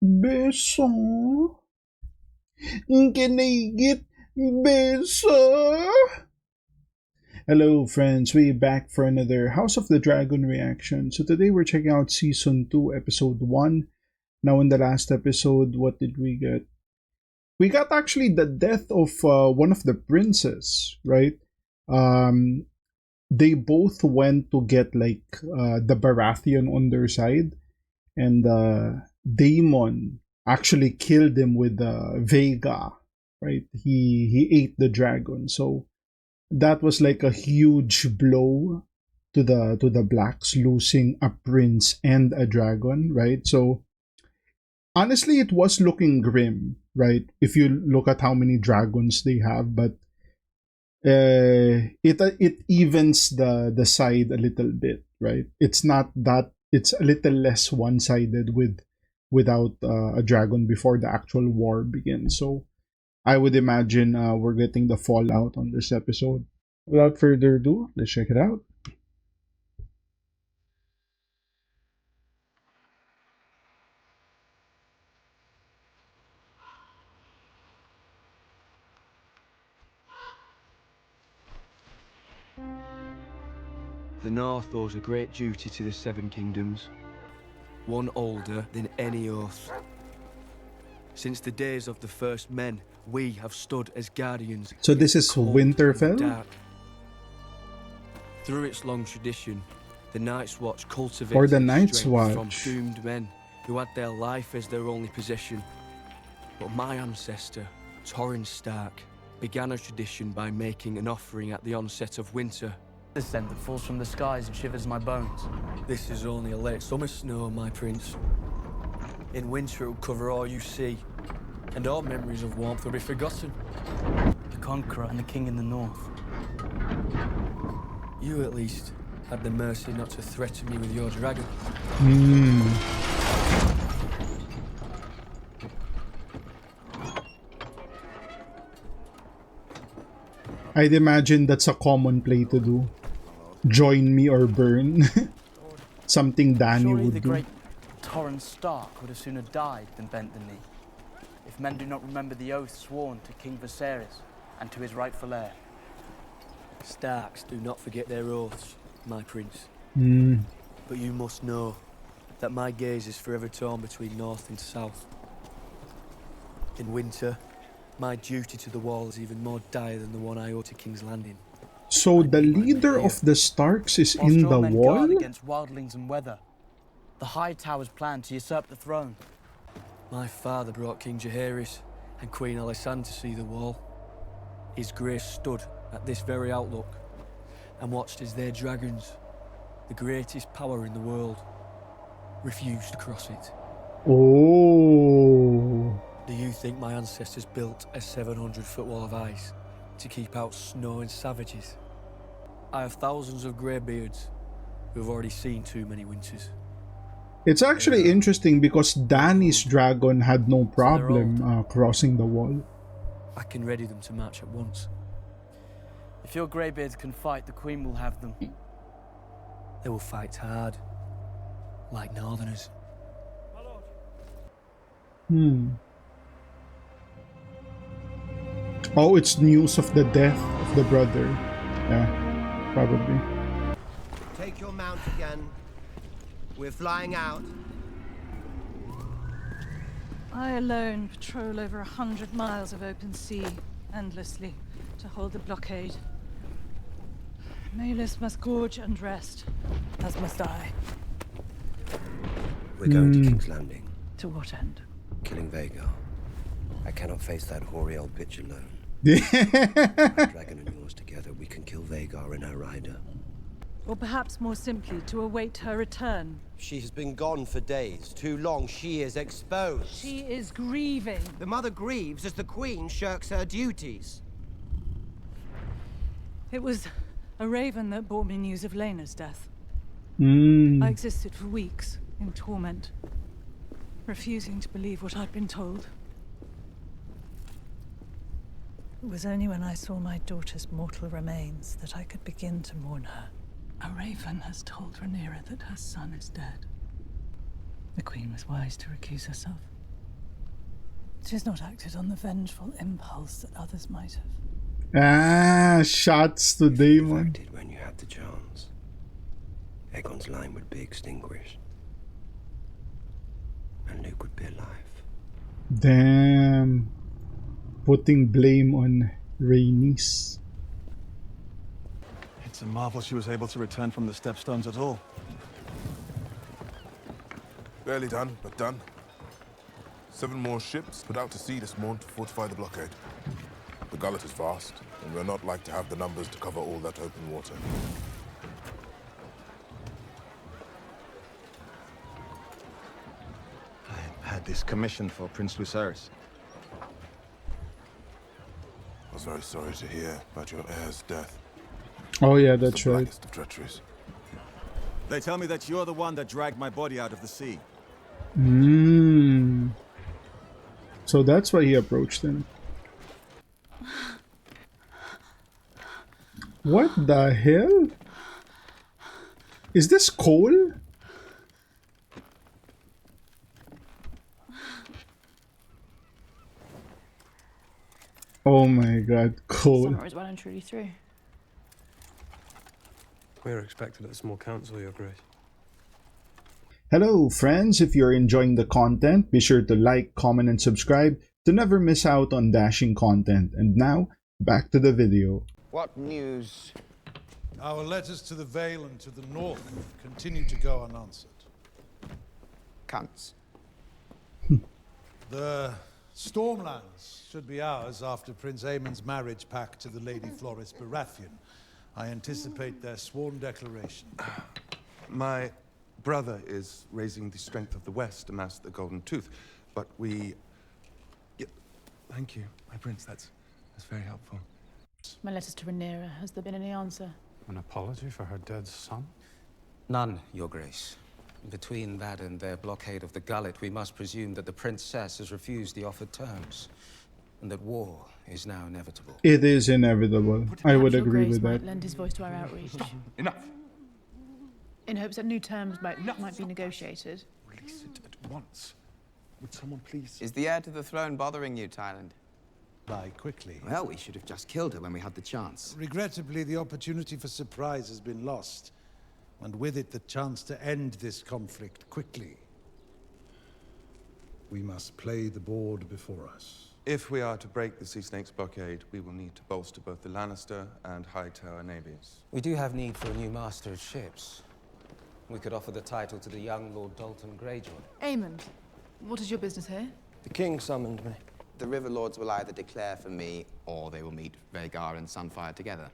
Beso. Can I get beso? Hello, friends. We're back for another House of the Dragon reaction. So today we're checking out Season 2, Episode 1. Now, in the last episode, what did we get? We got actually the death of one of the princes, right? Um, they both went to get like the Baratheon on their side, and Daemon actually killed him with Vega, right? He ate the dragon, so that was like a huge blow to the blacks, losing a prince and a dragon, right? So honestly, it was looking grim, right? If you look at how many dragons they have, but it evens the side a little bit, right? It's not that, it's a little less one sided without a dragon before the actual war begins. So I would imagine we're getting the fallout on this episode. Without further ado, let's check it out. The North owes a great duty to the Seven Kingdoms, one older than any oath. Since the days of the first men, we have stood as guardians. So this is cold and Winterfell? dark. Through its long tradition, the Night's Watch cultivated Or the Night's strength from Watch. doomed men who had their life as their only possession. But my ancestor, Torrhen Stark, began a tradition by making an offering at the onset of winter. The scent that falls from the skies and shivers my bones. This is only a late summer snow, my prince. In winter it will cover all you see, and all memories of warmth will be forgotten. The conqueror and the king in the north. You, at least, had the mercy not to threaten me with your dragon. I'd imagine that's a common play to do. Join me or burn. Something Dany Surely would the do. great Torrhen Stark would have sooner died than bent the knee. If men do not remember the oath sworn to King Viserys and to his rightful heir. Starks do not forget their oaths, my prince. Mm. But you must know that my gaze is forever torn between north and south. In winter, my duty to the wall is even more dire than the one I owe to King's Landing. So the leader of the Starks is While in strong the men wall? guard against wildlings and weather. The High Towers plan to usurp the throne. My father brought King Jaehaerys and Queen Alysanne to see the wall. His grace stood at this very outlook and watched as their dragons, the greatest power in the world, refused to cross it. Oh. Do you think my ancestors built a 700-foot wall of ice to keep out snow and savages? I have thousands of greybeards who have already seen too many winters. It's actually interesting because Dany's dragon had no problem crossing the wall. I can ready them to march at once. If your greybeards can fight, the Queen will have them. They will fight hard, like Northerners. Oh, it's news of the death of the brother. Yeah, probably. Take your mount again. We're flying out. I alone patrol over 100 miles of open sea, endlessly, to hold the blockade. Maelys must gorge and rest, as must I. We're going to King's Landing, To what end? killing Vhagar. I cannot face that hoary old bitch alone. Yeah. My dragon and yours together, we can kill Vhagar and her rider. Or perhaps more simply, to await her return. She has been gone for days. Too long. She is exposed. She is grieving. The mother grieves as the queen shirks her duties. It was a raven that brought me news of Laena's death. I existed for weeks in torment, refusing to believe what I'd been told. It was only when I saw my daughter's mortal remains that I could begin to mourn her. A raven has told Rhaenyra that her son is dead. The Queen was wise to recuse herself. 'Tis not acted on the vengeful impulse that others might have. Ah, shots to If you'd have Daemon. acted when you had the chance, Aegon's line would be extinguished. And Luke would be alive. Damn. Putting blame on Rhaenys. It's a marvel she was able to return from the Stepstones at all. Barely done, but done. 7 more ships put out to sea this morning to fortify the blockade. The gullet is vast, and we're not like to have the numbers to cover all that open water. I had this commission for Prince Lucerys. I was very sorry to hear about your heir's death. Oh yeah, It's that's the right. blackest of treacheries. They tell me that you're the one that dragged my body out of the sea. Hmm. So that's why he approached him. What the hell? Is this Cole? Oh my god, Cole. Summer is well and truly through. We are expected at the small council, Your Grace. Hello friends, if you're enjoying the content, be sure to like, comment, and subscribe to never miss out on dashing content. And now, back to the video. What news? Our letters to the Vale and to the north continue to go unanswered. Cunts. The Stormlands should be ours after Prince Aemon's marriage pact to the Lady Floris Baratheon. I anticipate their sworn declaration. My brother is raising the strength of the West to master the Golden Tooth, but we... Yeah, thank you, my prince. That's very helpful. My letters to Rhaenyra. Has there been any answer? An apology for her dead son? None, Your Grace. Between that and their blockade of the gullet, we must presume that the princess has refused the offered terms, and that war is now inevitable. It is inevitable. I would agree with might that. lend his voice to our outreach. Enough! In hopes that new terms might be negotiated. Release it at once. Would someone please... Is the heir to the throne bothering you, Thailand? Die quickly. Well, we should have just killed her when we had the chance. Regrettably, the opportunity for surprise has been lost, and with it the chance to end this conflict quickly. We must play the board before us. If we are to break the Sea Snake's blockade, we will need to bolster both the Lannister and Hightower navies. We do have need for a new master of ships. We could offer the title to the young Lord Dalton Greyjoy. Aemon, what is your business here? The king summoned me. The River Lords will either declare for me, or they will meet Vhagar and Sunfire together.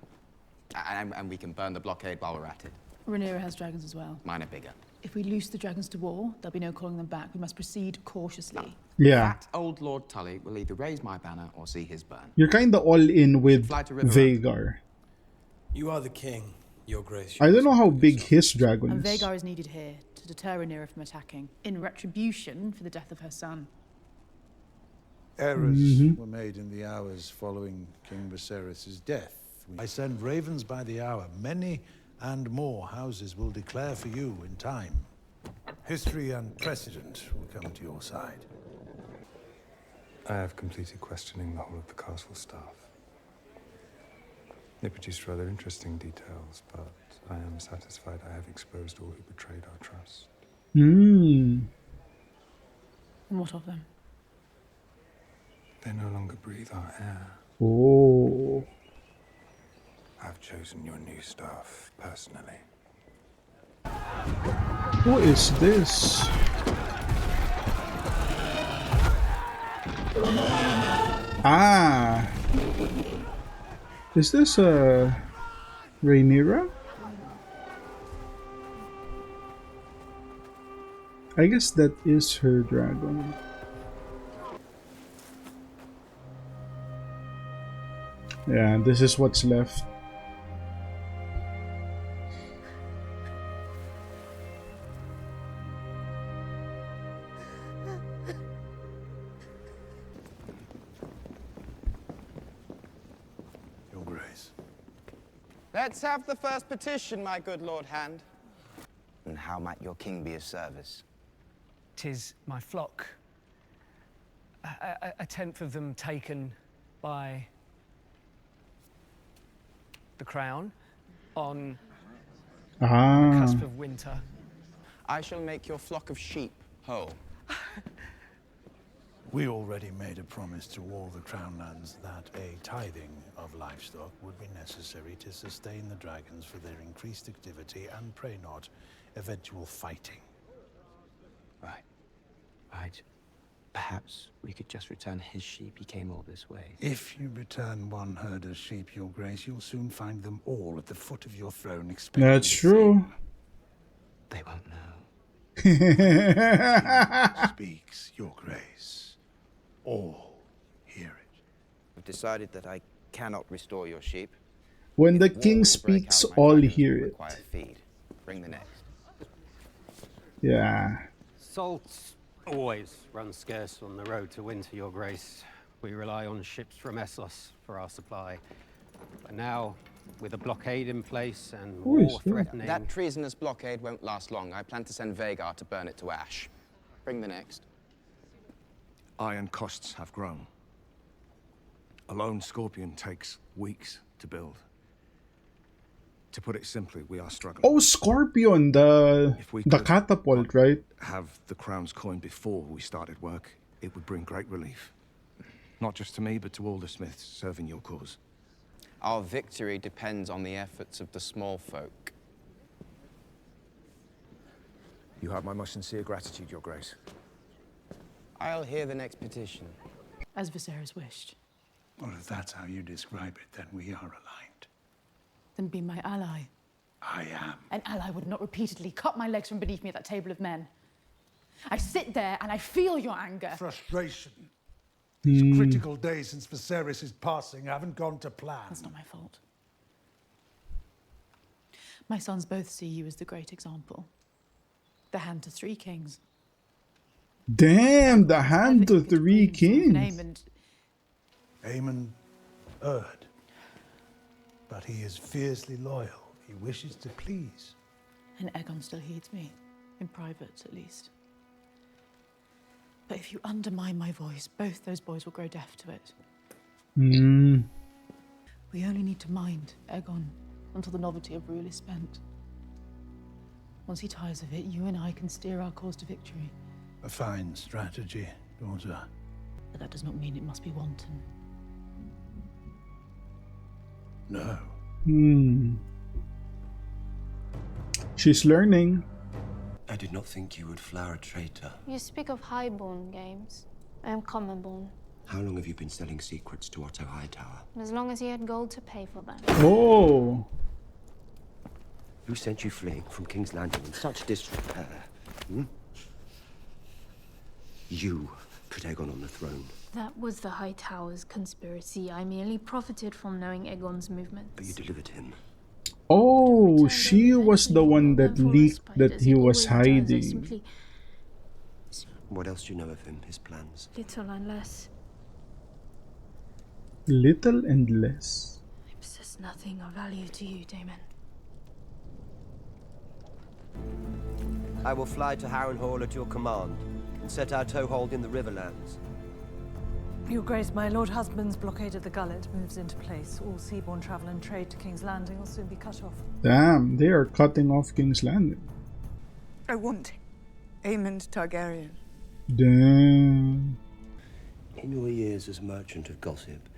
And we can burn the blockade while we're at it. Rhaenyra has dragons as well. Mine are bigger. If we loose the dragons to war, there'll be no calling them back. We must proceed cautiously. Yeah. That old Lord Tully will either raise my banner or see his burn. You're kinda all in with Fly to River Vhagar. You are the king, Your Grace. I don't know how big his dragon And is. Vhagar is needed here to deter Rhaenyra from attacking, in retribution for the death of her son. Errors were made in the hours following King Viserys' death. I send ravens by the hour. Many and more houses will declare for you in time. History and precedent will come to your side. I have completed questioning the whole of the castle staff. They produced rather interesting details, but I am satisfied I have exposed all who betrayed our trust. Hmm. And what of them? They no longer breathe our air. Oh. I've chosen your new staff personally. Who is this? Ah. Is this Rhaenyra? I guess that is her dragon. Yeah, this is what's left. Your Grace. Let's have the first petition, my good Lord Hand. And how might your king be of service? 'Tis my flock. a tenth of them taken by the crown on the cusp of winter. I shall make your flock of sheep whole. We already made a promise to all the crown lands that a tithing of livestock would be necessary to sustain the dragons for their increased activity and, pray not, eventual fighting. Right. Right. Perhaps we could just return his sheep. He came all this way. If you return one herder's sheep, Your Grace, you'll soon find them all at the foot of your throne expecting That's true. They won't know. Speaks, Your Grace. All hear it. I've decided that I cannot restore your sheep. When the king speaks, all hear it. Require feed. Bring the next. Yeah. Salt always runs scarce on the road to winter, Your Grace. We rely on ships from Essos for our supply. But now, with a blockade in place and war threatening... That treasonous blockade won't last long. I plan to send Vhagar to burn it to ash. Bring the next. Iron costs have grown. A lone scorpion takes weeks to build. To put it simply, we are struggling. Oh, Scorpion, the catapult, right? Have the crown's coin before we started work, it would bring great relief. Not just to me, but to all the smiths serving your cause. Our victory depends on the efforts of the small folk. You have my most sincere gratitude, Your Grace. I'll hear the next petition. As Viserys wished. Well, if that's how you describe it, then we are aligned. Then be my ally. I am. An ally would not repeatedly cut my legs from beneath me at that table of men. I sit there and I feel your anger. Frustration. These critical days since Viserys' passing haven't gone to plan. That's not my fault. My sons both see you as the great example. The hand to three kings. Damn, the hand to three kings. Aemon erred. But he is fiercely loyal. He wishes to please. And Aegon still heeds me. In private, at least. But if you undermine my voice, both those boys will grow deaf to it. We only need to mind Aegon until the novelty of rule is spent. Once he tires of it, you and I can steer our cause to victory. A fine strategy, daughter. But that does not mean it must be wanton. No. She's learning. I did not think you would flower a traitor. You speak of highborn games. I am commonborn. How long have you been selling secrets to Otto Hightower? As long as he had gold to pay for them. Oh. Who sent you fleeing from King's Landing in such disrepair? You put Aegon on the throne. That was the Hightower's conspiracy. I merely profited from knowing Aegon's movements. But you delivered him. Oh, she was the one that leaked that he was hiding. What else do you know of him, his plans? Little and less. Little and less. I possess nothing of value to you, Daemon. I will fly to Harrenhal at your command and set our toehold in the Riverlands. Your Grace, my Lord Husband's blockade of the Gullet moves into place. All seaborne travel and trade to King's Landing will soon be cut off. Damn, they are cutting off King's Landing. I want Aemond Targaryen. Damn. In your years as merchant of gossip,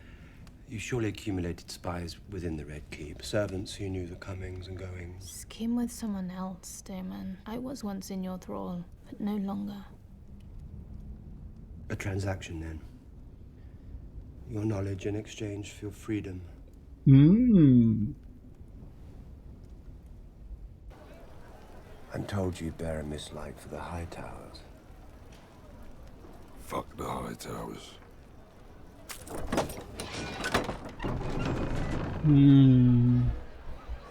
you surely accumulated spies within the Red Keep, servants who knew the comings and goings. Scheme with someone else, Daemon. I was once in your thrall, but no longer. A transaction, then. Your knowledge in exchange for your freedom. I'm told you bear a mislike for the Hightowers. Fuck the Hightowers.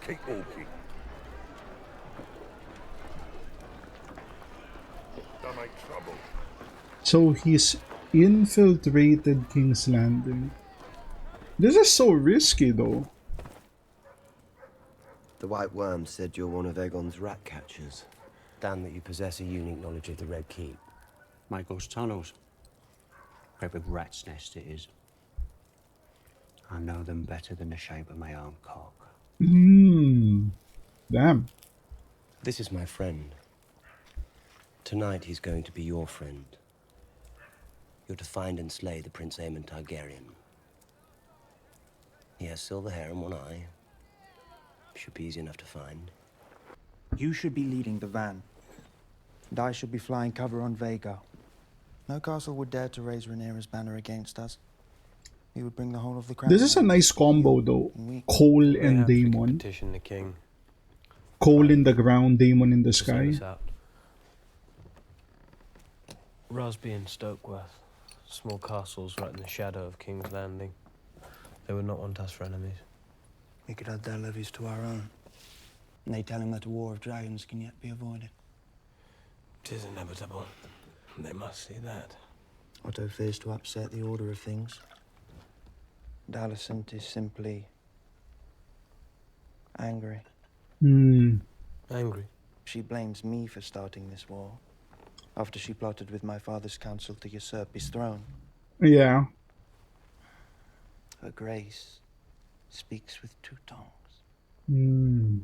Keep walking. Don't make trouble. So he's infiltrated King's Landing. This is so risky, though. The White Worm said you're one of Aegon's rat catchers. Damn that you possess a unique knowledge of the Red Keep. My ghost tunnels. Great big rat's nest it is. I know them better than the shape of my own cock. Damn. This is my friend. Tonight he's going to be your friend. You're to find and slay the Prince Daemon Targaryen. He has silver hair and one eye. Should be easy enough to find. You should be leading the van, and I should be flying cover on Vhagar. No castle would dare to raise Rhaenyra's banner against us. We would bring the whole of the crown. This is a nice combo though. Cole and Daemon. Petition the king. Cole in the ground, Daemon in the sky. Rosby and Stokeworth, small castles right in the shadow of King's Landing. They would not want us for enemies. We could add their levies to our own. And they tell him that a war of dragons can yet be avoided. 'Tis inevitable. They must see that. Otto fears to upset the order of things. And Alicent is simply angry. Angry? She blames me for starting this war, after she plotted with my father's council to usurp his throne. Yeah. Her grace speaks with two tongues.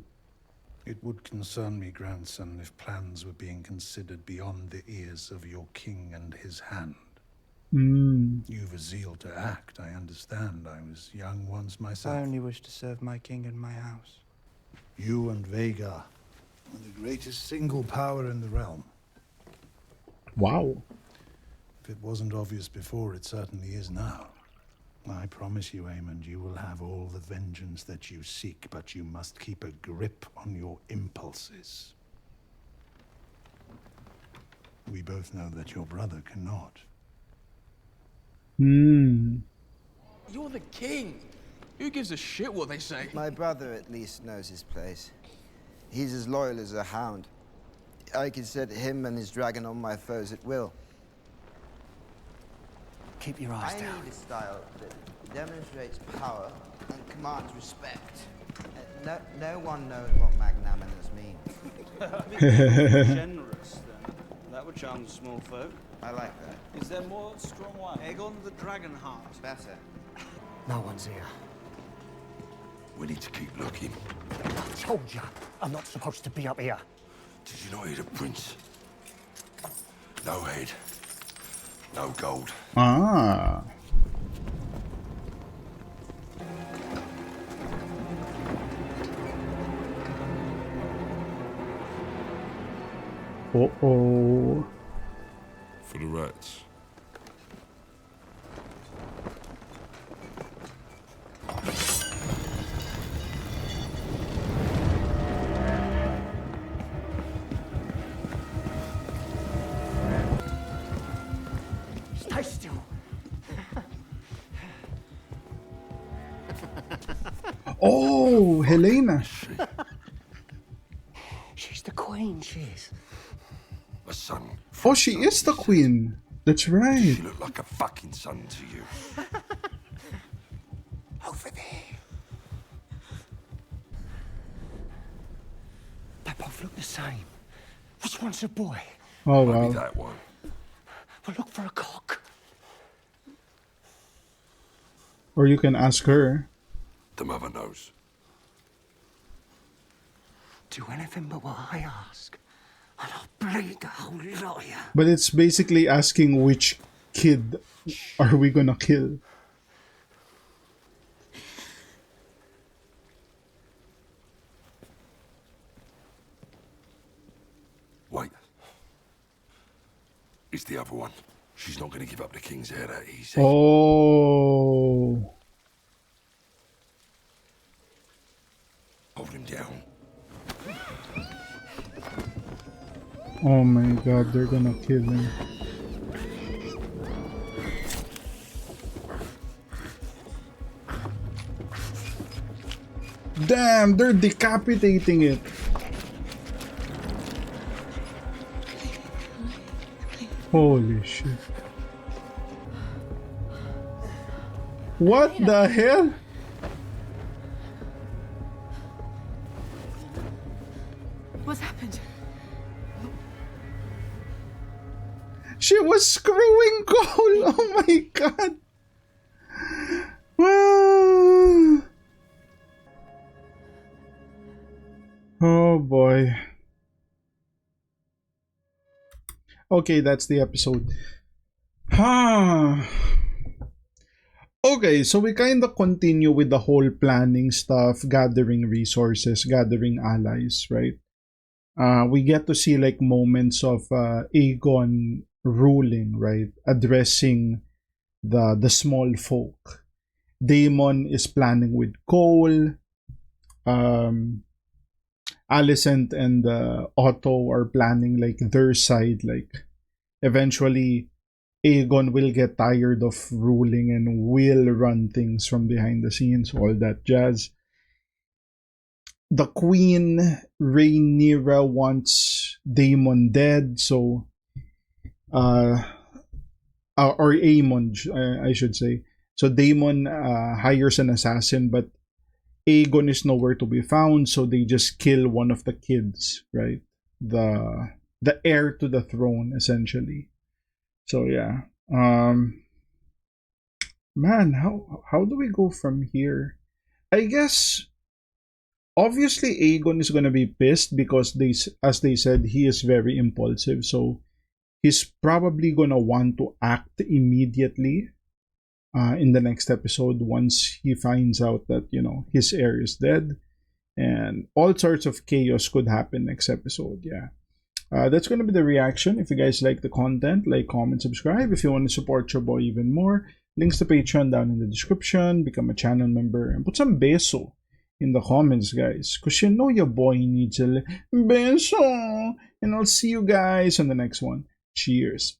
It would concern me, grandson, if plans were being considered beyond the ears of your king and his hand. You've a zeal to act, I understand. I was young once myself. I only wish to serve my king and my house. You and Vhagar are the greatest single power in the realm. Wow. If it wasn't obvious before, it certainly is now. I promise you, Aemond, you will have all the vengeance that you seek, but you must keep a grip on your impulses. We both know that your brother cannot. You're the king. Who gives a shit what they say? My brother at least knows his place. He's as loyal as a hound. I can set him and his dragon on my foes at will. Keep your eyes down. I need a style that demonstrates power and commands respect. No one knows what magnanimous means. Generous, then. That would charm the small folk. I like that. Is there more strong wine? Aegon the Dragonheart. Better. No one's here. We need to keep looking. I told you, I'm not supposed to be up here. Did you not hear the prince? No head. No gold. Ah. Uh-oh. For the rats. Stay still. Oh, Helena. She's the queen, she is. A son. Oh, she is the queen. That's right. She looked like a fucking son to you. Over there. They both look the same. Which one's a boy? Oh, Maybe wow. that one. Well, look for a cock. Or you can ask her. The mother knows. Do anything but what I ask, and I'll bleed the whole lot of you. But it's basically asking which kid are we gonna kill. Wait. It's the other one. She's not going to give up the king's heir that easy. Oh. Hold him down. Oh my god, they're gonna kill him. Damn, they're decapitating it. Holy shit. What the hell? What's happened? She was screwing Cole. Oh my Okay, that's the episode. Okay, so we kind of continue with the whole planning stuff, gathering resources, gathering allies, right? We get to see like moments of Aegon ruling, right? Addressing the small folk. Daemon is planning with Cole. Alicent and Otto are planning like their side. Like eventually, Aegon will get tired of ruling and will run things from behind the scenes, all that jazz. The Queen Rhaenyra wants Daemon dead, so or Aemon, I should say. So Daemon hires an assassin, but Aegon is nowhere to be found, so they just kill one of the kids, right? The heir to the throne, essentially. So yeah. Man, how do we go from here? I guess obviously Aegon is gonna be pissed because as they said, he is very impulsive. So he's probably gonna want to act immediately in the next episode once he finds out that his heir is dead, and all sorts of chaos could happen next episode. Yeah. That's going to be the reaction. If you guys like the content, like, comment, subscribe. If you want to support your boy even more, links to Patreon down in the description. Become a channel member and put some beso in the comments, guys, because your boy needs a beso. And I'll see you guys on the next one. Cheers.